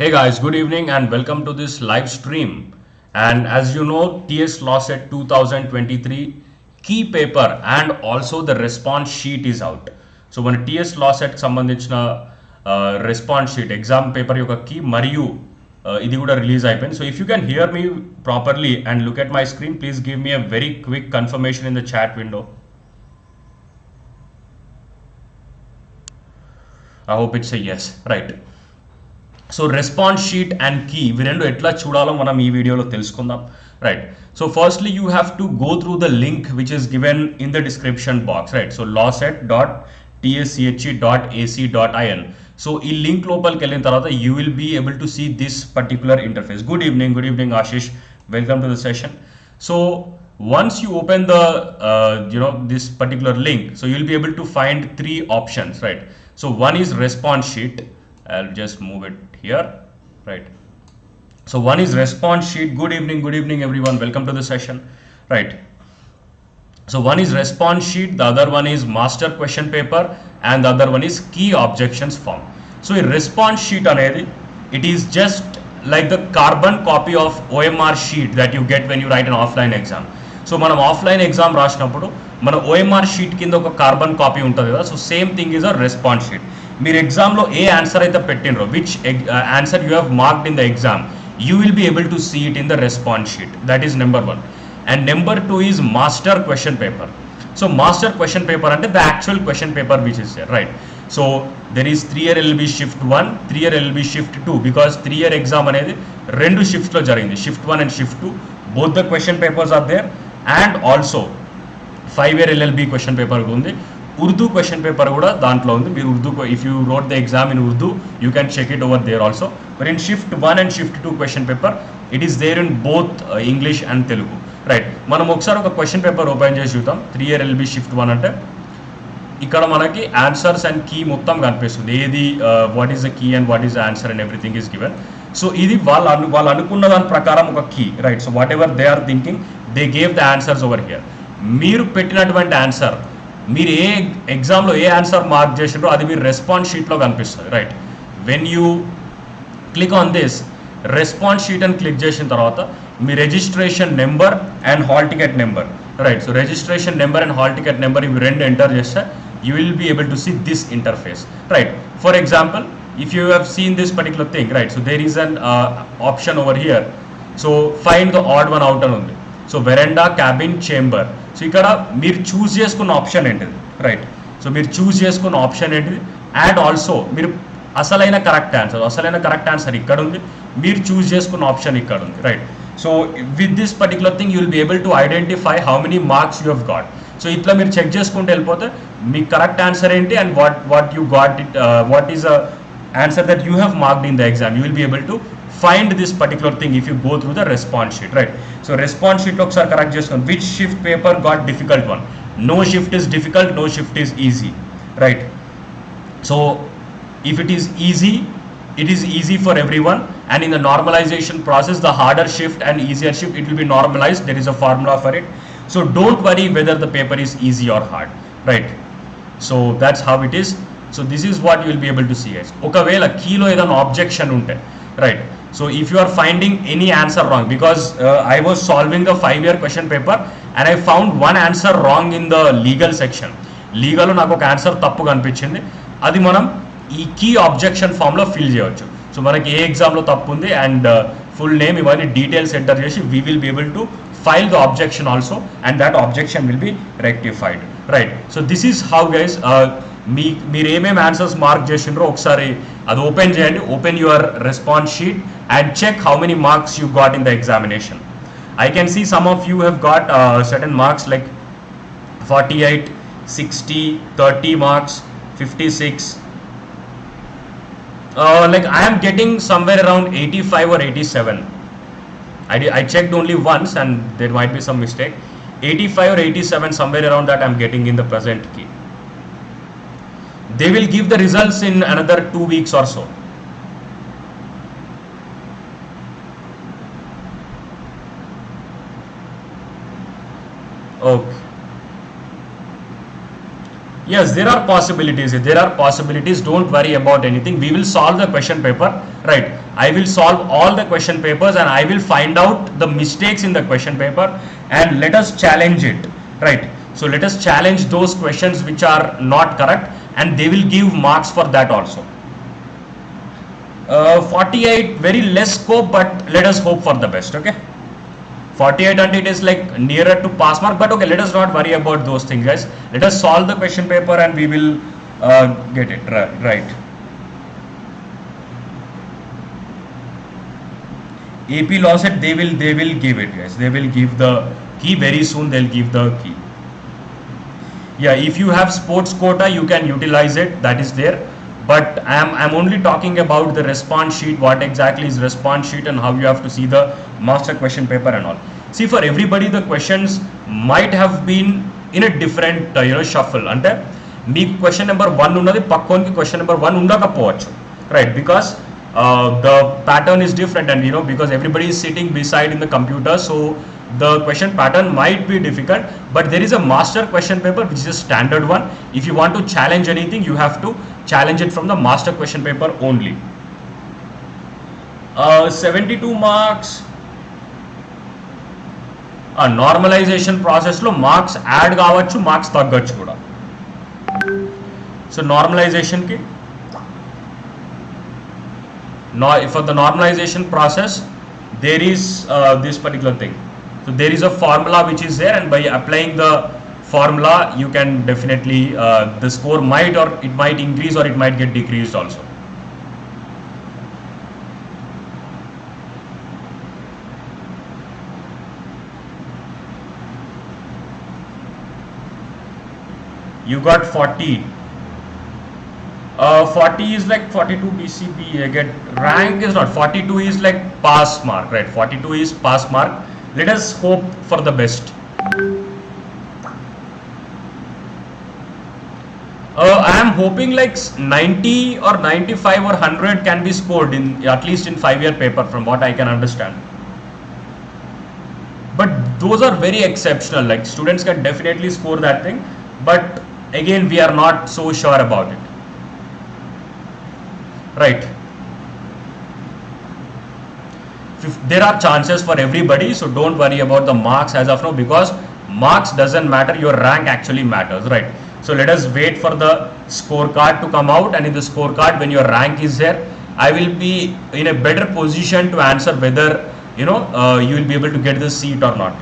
Hey guys, good evening and welcome to this live stream. And as you know, TS Lawcet 2023 key paper and also the response sheet is out. So when TS Lawcet సంబంధించిన response sheet exam paper యొక్క key మరియు ఇది కూడా release అయిపోయింది. So if you can hear me properly and look at my screen, please give me a very quick confirmation in the chat window. I hope it's a yes. Right. So response sheet and key ఇవి రెండు ఎట్లా చూడాలో మనం ఈ వీడియోలో తెలుసుకుందాం right so firstly you have to go through the link which is given in the description box right so lawcet.tschhe.ac.in so ఈ లింక్ లోపలికి వెళ్ళిన తర్వాత you will be able to see this particular interface good evening Ashish welcome to the session so once you open the this particular link so you'll be able to find three options right so one is response sheet. I'll just move it here right so one is response sheet. Good evening everyone, welcome to the session right so one is response sheet, the other one is master question paper and the other one is key objections form. So a response sheet anedi it is just like the carbon copy of OMR sheet that you get when you write an offline exam. So మనం offline exam రాసినప్పుడు మన OMR sheet కింద ఒక carbon copy ఉంటుంది కదా so same thing is a response sheet. మీరు ఎగ్జామ్లో ఏ ఆన్సర్ అయితే పెట్టినరో which answer you have marked in the exam you will be able to see it in the response sheet. That is number one. And number two is master question paper. So master question paper అంటే the actual question paper which is there right. So there is 3 year LLB shift 1, 3 year LLB shift 2 because 3 year exam అనేది రెండు షిఫ్ట్లో జరిగింది, shift 1 and shift 2. Both the question papers are there and also 5 year LLB question paper ఉంది, Urdu question paper కూడా దాంట్లో ఉంది. మీరు Urdu if you wrote the exam in Urdu you can check it over there also. But in shift 1 and shift 2 question paper it is there in both English and Telugu right. మనం ఒకసారి ఒక question paper open చేసి చూద్దాం. 3 year LLB shift 1 అంటే ఇక్కడ మనకి answers and key మొత్తం కనిపిస్తుంది, ఏది what is the key and what is the answer and everything is given. So ఇది వాళ్ళు అనుకున్న దాని ప్రకారం ఒక key right. So whatever they are thinking they gave the answers over here. మీరు పెట్టినటువంటి ఆన్సర్ మీరు ఏ ఎగ్జామ్లో ఏ ఆన్సర్ మార్క్ చేసినారో అది మీరు రెస్పాన్స్ షీట్లో కనిపిస్తుంది right. When you click on this response sheet అని క్లిక్ చేసిన తర్వాత మీ registration number and hall ticket number right. So registration number and hall ticket number ఇవి రెండు ఎంటర్ చేస్తే you will be able to see this interface right. For example, if you have seen this particular thing right, so there is an option over here. So find the odd one out and only. So veranda, cabin, chamber. So ఇక్కడ మీరు చూస్ చేసుకున్న option ఏంటిది right. So మీరు చూస్ చేసుకున్న option ఏంటిది and also మీరు అసలైన correct answer ఇక్కడ ఉంది, మీరు చూస్ చేసుకున్న ఆప్షన్ ఇక్కడ ఉంది right. So with this particular thing you will be able to identify how many marks you have got. So ఇట్లా మీరు చెక్ చేసుకుంటూ వెళ్ళిపోతే మీ కరెక్ట్ ఆన్సర్ ఏంటి and what you got it what is the answer that you have marked in the exam you will be able to find this particular thing if you go through the response sheet right. So response షీట్లో ఒకసారి correct చేసుకోండి. Which shift paper got difficult one? No shift is difficult, no shift is easy right. So if it is easy, it is easy for everyone, and in the normalization process the harder shift and easier shift it will be normalized. There is a formula for it, so don't worry whether the paper is easy or hard right. So that's how it is. So this is what you will be able to see guys. ఒకవేళ కీలో ఏదైనా objection ఉంటే right. So if you are finding any answer wrong because I was solving the 5 year question paper and I found one answer wrong in the legal section. లీగల్లో నాకు ఒక answer తప్పు కనిపించింది, అది మనం ఈ కీ ఆబ్జెక్షన్ ఫామ్లో ఫిల్ చేయవచ్చు. సో మనకి ఏ ఎగ్జామ్లో తప్పు ఉంది అండ్ ఫుల్ నేమ్ ఇవన్నీ డీటెయిల్స్ ఎంటర్ చేసి we will be able to file the objection also and that objection will be rectified right. So this is how guys మీరు ఏమేమి ఆన్సర్స్ మార్క్ చేసిండ్రో ఒకసారి అది ఓపెన్ చేయండి. Open your response sheet and check how many marks you got in the examination. I can see some of you have got certain marks like 48, 60, 30 marks, 56. Like I am getting somewhere around 85 or 87. I checked only once and there might be some mistake. 85 or 87 somewhere around that I am getting in the present key. They will give the results in another 2 weeks or so. Okay. Yes, there are possibilities. There are possibilities. Don't worry about anything. We will solve the question paper, right? I will solve all the question papers and I will find out the mistakes in the question paper and let us challenge it, right? So let us challenge those questions which are not correct and they will give marks for that also. 48, very less scope, but let us hope for the best, okay? 48 and it is like nearer to pass mark, but okay, let us not worry about those things, guys. Let us solve the question paper and we will get it right. AP Lawcet, they will give it, guys. They will give the key very soon. They'll give the key. Yeah, if you have sports quota, you can utilize it. That is there. But I'm only talking about the response sheet, what exactly is response sheet and how you have to see the master question paper and all. See, for everybody the questions might have been in a different shuffle. Ante meeku question number 1 unnadi pakkonki question number 1 undakapovachu, right? Because the pattern is different and because everybody is sitting beside in the computer, so the question pattern might be difficult, but there is a master question paper which is a standard one. If you want to challenge anything, you have to challenge it from the master question paper only. 72 marks. Normalization process lo marks add kavachu, marks taggachu kuda. So normalization ki for the normalization process there is this particular thing. So there is a formula which is there, and by applying the formula you can definitely the score might or it might increase or it might get decreased also. You got 40. 40 is like 42 BCB. I get rank is not 42 is like pass mark, right? 42 is pass mark. Let us hope for the best. I am hoping like 90 or 95 or 100 can be scored in at least in 5-year paper from what I can understand. But those are very exceptional. Like students can definitely score that thing, but again we are not so sure about it, right? There are chances for everybody, so don't worry about the marks as of now, because marks doesn't matter, your rank actually matters, right? So let us wait for the scorecard to come out, and in the scorecard when your rank is there, I will be in a better position to answer whether you will be able to get the seat or not.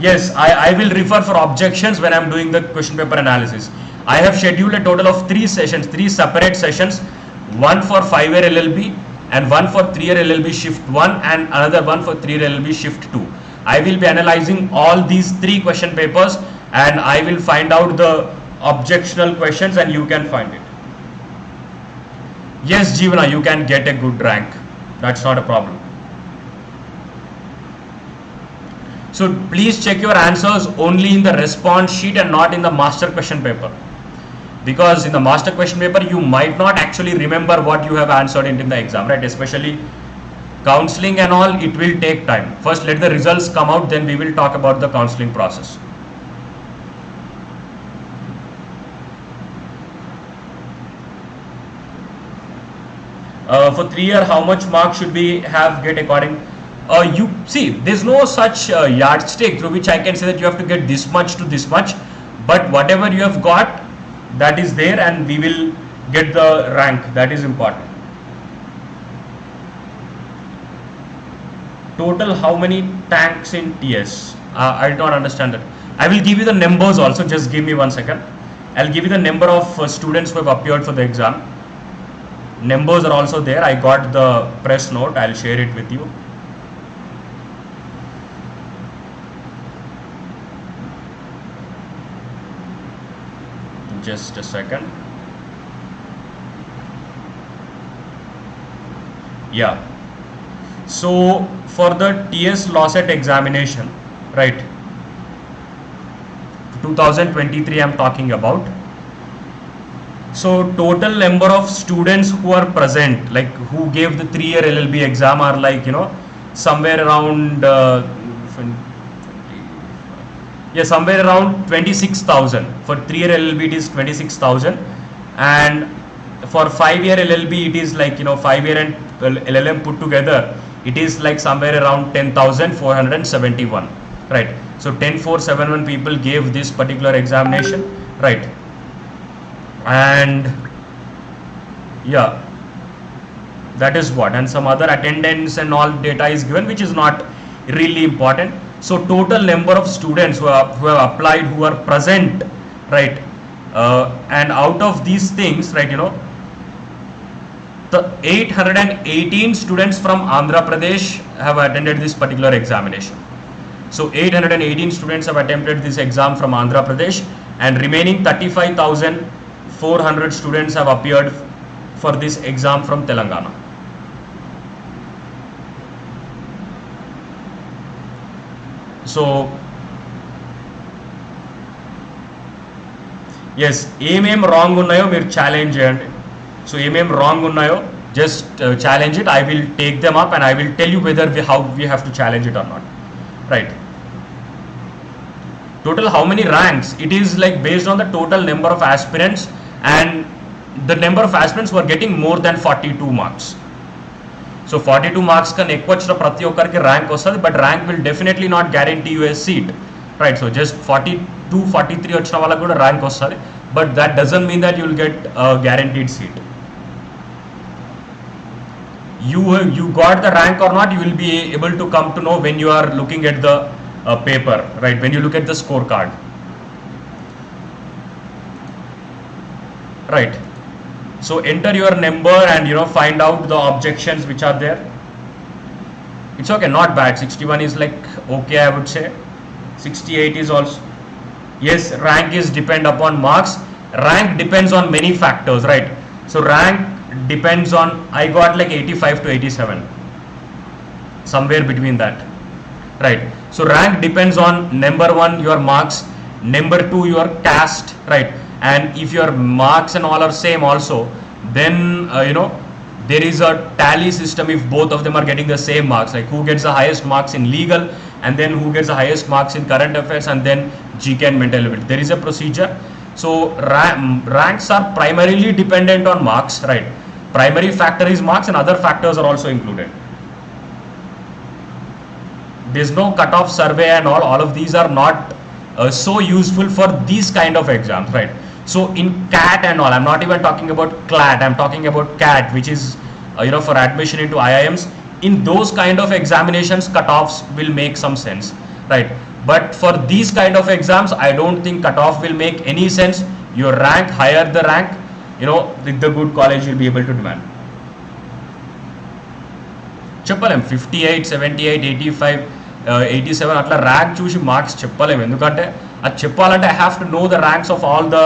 Yes, I will refer for objections when I am doing the question paper analysis. I have scheduled a total of 3 sessions, 3 separate sessions, one for 5-year LLB and one for 3-year LLB shift 1 and another one for 3-year LLB shift 2. I will be analyzing all these 3 question papers and I will find out the objectional questions and you can find it. Yes, Jeevana, you can get a good rank. That's not a problem. So please check your answers only in the response sheet and not in the master question paper. Because in the master question paper, you might not actually remember what you have answered in the exam, right? Especially counseling and all, it will take time. First, let the results come out, then we will talk about the counseling process. For 3-year, how much marks should we get according? You see, there's no such yardstick through which I can say that you have to get this much to this much, but whatever you have got, that is there, and we will get the rank. That is important. Total how many tanks in TS? I did not understand that. I will give you the numbers also, just give me 1 second. I'll give you the number of students who have appeared for the exam. Numbers are also there. I got the press note, I'll share it with you. Just a second. Yeah. So for the TS Lawcet examination, right, 2023 I'm talking about. So total number of students who are present, like who gave the 3-year LLB exam, are like somewhere around Yeah, somewhere around 26,000. For 3-year LLB it is 26,000, and for 5-year LLB it is like, 5-year and LLM put together it is like somewhere around 10,471, right? So 10,471 people gave this particular examination, right? And yeah, that is what, and some other attendance and all data is given, which is not really important. So total number of students who have applied, who are present, right? And out of these things, right, the 818 students from Andhra Pradesh have attended this particular examination. So 818 students have attempted this exam from Andhra Pradesh, and remaining 35,400 students have appeared for this exam from Telangana. So yes, ఏమేం wrong ఉన్నాయో మీరు challenge చేయండి. So ఏమేం wrong ఉన్నాయో just challenge it. I will take them up and I will tell you whether how we have to challenge it or not, right? Total how many ranks? It is like based on the total number of aspirants, and the number of aspirants who are getting more than 42 marks. So 42 marks kan ekku vachina prati okkariki rank ostadi, but rank will definitely not guarantee you a seat, right? So just 42 43 vachina vallaku kuda rank ostadi, but that doesn't mean that you will get a guaranteed seat. You got the rank or not, you will be able to come to know when you are looking at the paper, right? When you look at the scorecard, right? So enter your number and find out the objections which are there. It's okay, not bad. 61 is like okay, I would say. 68 is also, yes, rank is depend upon marks. Rank depends on many factors, right? So rank depends on, I got like 85 to 87, somewhere between that, right? So rank depends on number 1 your marks, number 2 your caste, right? And if your marks and all are same also, then there is a tally system if both of them are getting the same marks, like who gets the highest marks in legal, and then who gets the highest marks in current affairs, and then GK and mental ability. There is a procedure. So ranks are primarily dependent on marks, right? Primary factor is marks, and other factors are also included. There's no cutoff survey and all of these are not so useful for these kind of exams, right? So in CAT and all, I'm not even talking about CLAT, I'm talking about CAT, which is for admission into IIMs. In those kind of examinations, cutoffs will make some sense, right? But for these kind of exams, I don't think cutoff will make any sense. Your rank, higher the rank, with the good college you'll be able to demand. చెప్పలేం 58 78 85 87 అట్లా rank చూసి marks చెప్పలేం, ఎందుకంటే అది చెప్పాలంటే I have to know the ranks of all the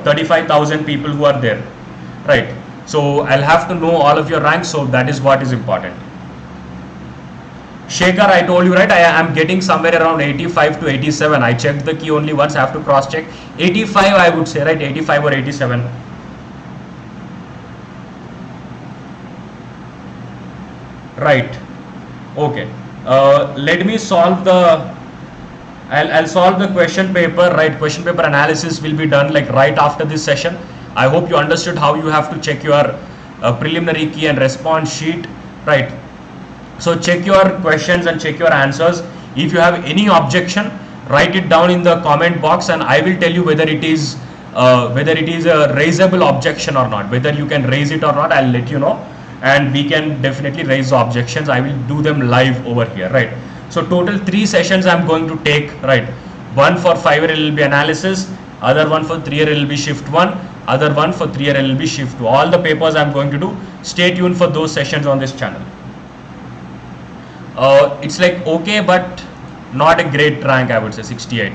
35,000 people who are there, right? So I'll have to know all of your ranks, so that is what is important. Shekhar, I told you, right, I am getting somewhere around 85 to 87. I checked the key only once, I have to cross check. 85 I would say, right? 85 or 87. Right, okay. Let me solve the, I'll solve the question paper, right? Question paper analysis will be done like right after this session. I hope you understood how you have to check your preliminary key and response sheet, right? So check your questions and check your answers. If you have any objection, write it down in the comment box, and I will tell you whether it is a raisable objection or not. Whether you can raise it or not, I'll let you know, and we can definitely raise the objections. I will do them live over here, right? So total 3 sessions I'm going to take, right? One for 5-year LLB analysis, other one for 3-year LLB shift 1, other one for 3-year LLB shift 2. All the papers I'm going to do. Stay tuned for those sessions on this channel. It's like okay, but not a great rank, I would say 68.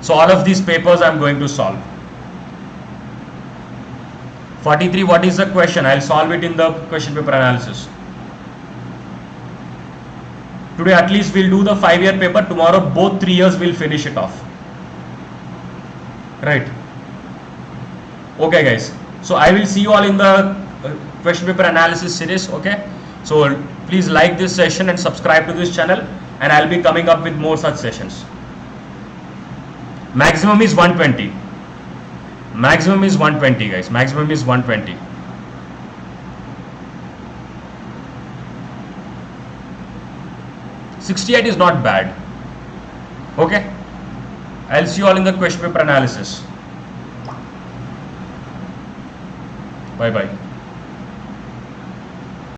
So all of these papers I'm going to solve. 43, what is the question? I'll solve it in the question paper analysis. Today at least we'll do the 5-year paper. Tomorrow both 3 years we'll finish it off, right? Okay guys, so I will see you all in the question paper analysis series, okay? So please like this session and subscribe to this channel. and I'll be coming up with more such sessions. Maximum is 120. Maximum is 120, guys. Maximum is 120. $68 is not bad. Okay. I'll see you all in the question paper analysis. Bye bye.